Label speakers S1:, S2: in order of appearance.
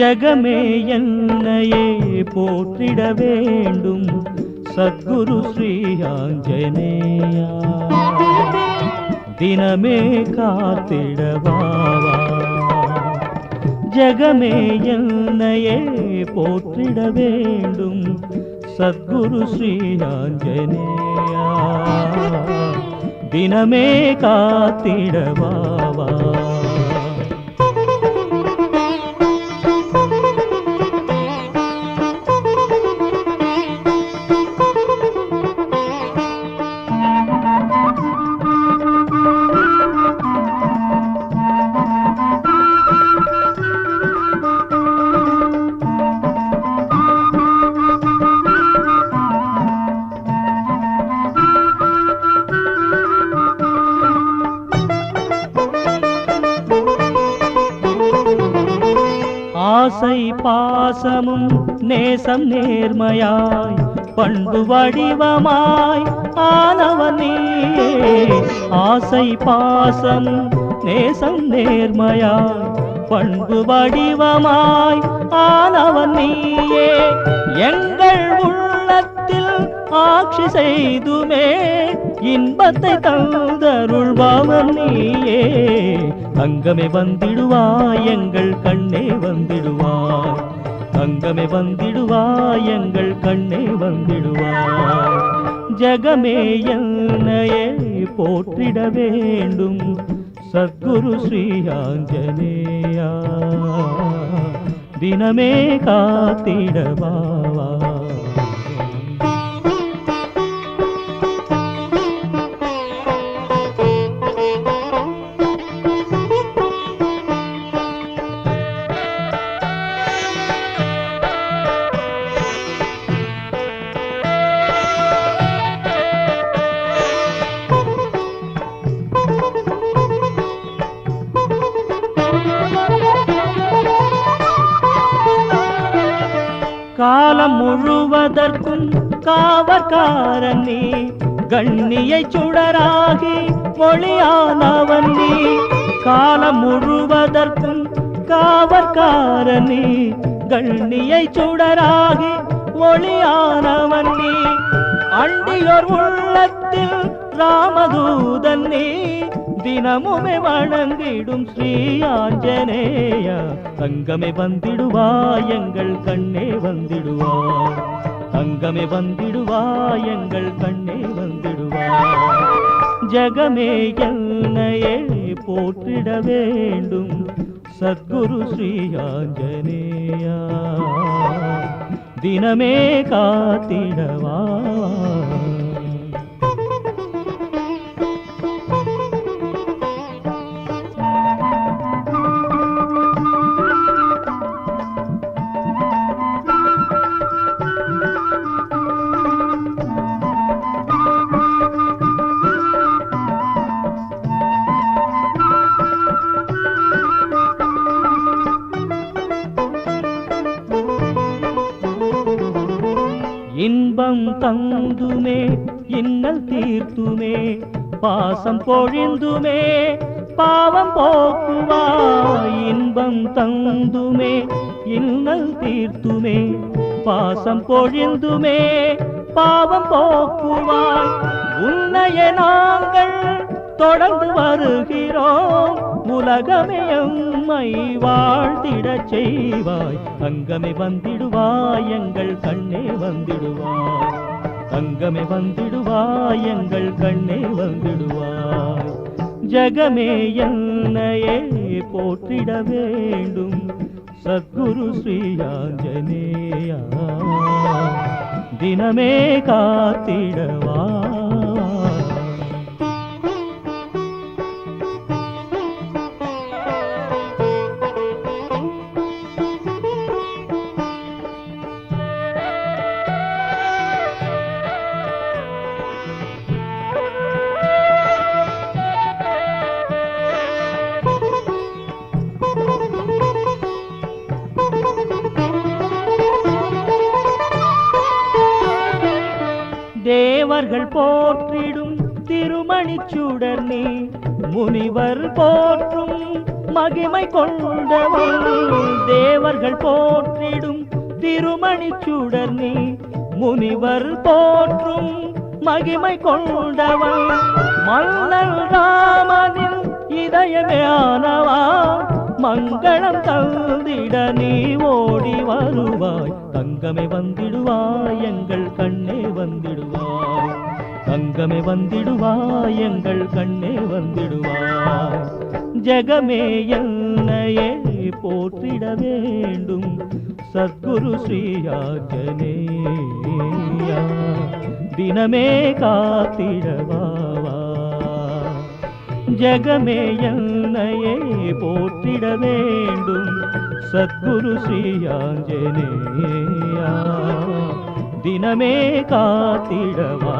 S1: ஜகமே என்னையே போற்றிட வேண்டும் சத்குரு ஸ்ரீ ஆஞ்சநேயா தினமே காத்திடவாவா ஜகமே என்னையே போற்றிட வேண்டும் சத்குரு ஸ்ரீ ஆஞ்சநேயா தினமே காத்திடவாவா ஆசை பாசமும் நேசம் நேர்மையாய் பண்பு வடிவமாய் ஆனவன் நீயே ஆசை பாசமும் நேசம் நேர்மையாய் பண்பு வடிவமாய் ஆனவன் நீயே எங்கள் உள்ளத்தில் ஆட்சி செய்துமே இன்பத்தை தந்தருள்பவன் நீயே தங்கமே வந்திடுவாய் எங்கள் கண்ணே வந்திடுவாய் தங்கமே வந்திடுவாய் எங்கள் கண்ணே வந்திடுவாய் ஜகமே என்னையே போற்றிட வேண்டும் சத்குரு ஸ்ரீ ஆஞ்சநேயா தினமே காத்திடவாவா காலம் முழுவதற்கும் காவற்காரன் நீ கண்ணியை சுடராகி ஒளியானவன் நீ காலம் முழுவதற்கும் காவற்காரன் நீ கண்ணியை சுடராகி ஒளியானவன் நீ அண்டியோர் உள்ளத்தில் ராமதூதன் நீ தினமுமே வணங்கிடும் ஸ்ரீ ஆஞ்சநேயா தங்கமே வந்திடுவாய் எங்கள் கண்ணே வந்திடுவாய் தங்கமே வந்திடுவாய் எங்கள் கண்ணே வந்திடுவாய் ஜகமே என்னையே போற்றிட வேண்டும் சத்குரு ஸ்ரீ ஆஞ்சநேயா தினமே காத்திடவா இன்பம் தந்துமே இன்னல் தீர்த்துமே பாசம் பொழிந்துமே பாவம் போக்குவாய் இன்பம் தந்துமே இன்னல் தீர்த்துமே பாசம் பொழிந்துமே பாவம் போக்குவாய் உன்னையே நாங்கள் தொடர்ந்து வருகிறோம் உலகமே எம்மை வாழ்த்திடச் செய்வாய் தங்கமே வந்திடுவாய் எங்கள் கண்ணே வந்திடுவாய் தங்கமே வந்திடுவாய் எங்கள் கண்ணே வந்திடுவாய் ஜகமே என்னையே போற்றிட வேண்டும் சத்குரு ஸ்ரீ ஆஞ்சநேயா தினமே காத்திடவா தேவர்கள் போற்றிடும் திருமணிச்சுடர் நீ முனிவர் போற்றும் மகிமை கொண்டவன் தேவர்கள் போற்றிடும் திருமணி சுடர் நீ முனிவர் போற்றும் மகிமை கொண்டவன் மன்னன் ராமனின் இதயமே ஆனவா மங்களம் தந்திட நீ ஓடி வருவாய் தங்கமே வந்திடுவாய் எங்கள் கண்ணே வந்திடுவாய் தங்கமே வந்திடுவாய் எங்கள் கண்ணே வந்திடுவாய் ஜெகமே என்னையே போற்றிட வேண்டும் சத்குரு ஸ்ரீ ஆஞ்சநேயா தினமே காத்திடவாவா ஜெகமே என்னையே போற்றிட வேண்டும் சத்குரு ஸ்ரீ ஆஞ்சநேயா தினமே காத்திடவா